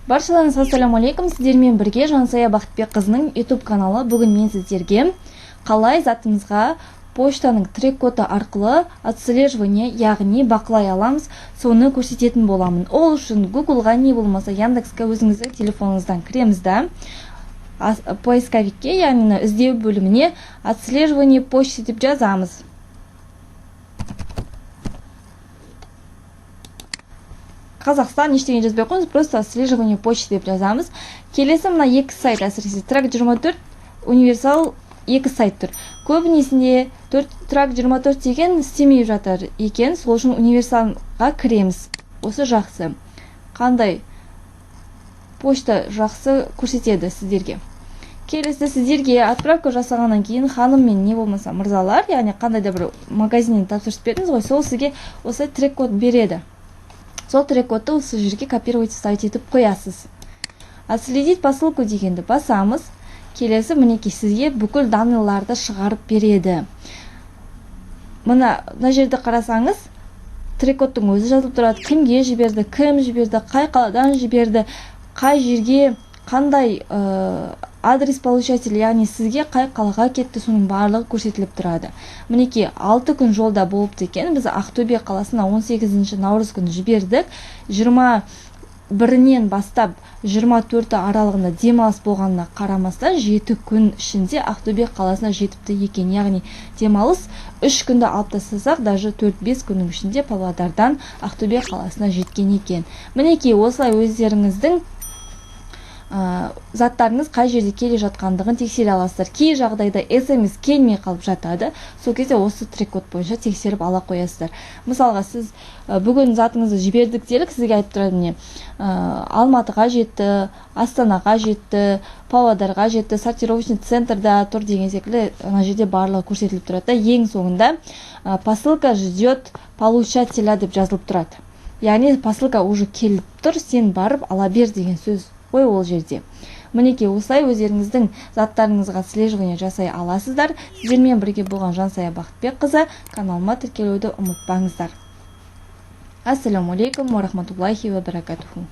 Баршаларыңызға ассалаумалейкум. Сіздермен бірге Жансая Бақытбекқызының YouTube каналы. Бүгін мен сіздерге қалай затыңызға поштаның трек-коды арқылы отслеживание, яғни бақылай аламыз, соны көрсететін боламын. Ол үшін Google-ға не болмаса Яндекске өзіңіздің телефоныңыздан кіреміз да, поисковикке, яғни іздеу бөліміне отслеживание почты деп жазамыз. Қазақстан ештеңе жазбай қойыңыз, просто отслеживание почты деп жазамыз. Келесі мына екі сайт, әсіресе Трак24, Универсал екі сайт тұр. Көбінесінде Трак24 деген істемей жатыр екен, сол үшін Универсалға кіреміз. Осы жақсы. Қандай почта жақсы көрсетеді сіздерге. Келесі сіздерге отправка жасағаннан кейін ханым мен не болмаса мырзалар, яғни қандай да бір магазиннен тапсырыс бердіңіз ғой, сол сізге осы трек-код береді. Сол трек-кодты осы жерге копировать ставить етіп қоясыз. Отследить посылку дегенді басамыз. Келесі мінеки сізге бүкіл данныйларды шығарып береді. Мына жерде қарасаңыз, трек-кодтың өзі жазылып тұрады. Кімге жіберді, кім жіберді, қай қаладан жіберді, қай жерге, қандай адрес получатель, яғни сізге қай қалаға кетті, соның барлығы көрсетіліп тұрады. Мінеки 6 күн жолда болыпты екен. Біз Ақтөбе қаласына 18 наурыз күні жібердік. 21-нен бастап 24 аралығында демалыс болғанына қарамастан 7 күн ішінде Ақтөбе қаласына жетіпті екен. Яғни демалыс 3 күнді алып тастасақ, даже 4-5 күннің ішінде Павлодардан Ақтөбе қаласына жеткен екен. Мінеки осылай өздеріңіздің заттарыңыз қай жерде келе жатқандығын тексере аласыздар. Кей жағдайда SMS келмей қалып жатады. Сол кезде осы трек-код бойынша тексеріп ала қоясыздар. Мысалға сіз бүгін затыңызды жібердік делік, сізге айтып тұрады не? Алматыға жетті, Астанаға жетті, Павлодарға жетті, сортировочный центрда тұр деген секілді ана жерде барлығы көрсетіліп тұрады. Ең соңында посылка ждет получателя деп жазылып тұрады. Яғни посылка уже келіп тұр, сен барып ала бер деген сөз ой ол жерде. Мінеке осылай өздеріңіздің заттарыңызға отслеживание жасай аласыздар. Сіздермен бірге болған Жансая Бақытбекқызы. Каналыма тіркелуді ұмытпаңыздар. Ассаламу алейкум ва рахматуллахи ва баракатуху.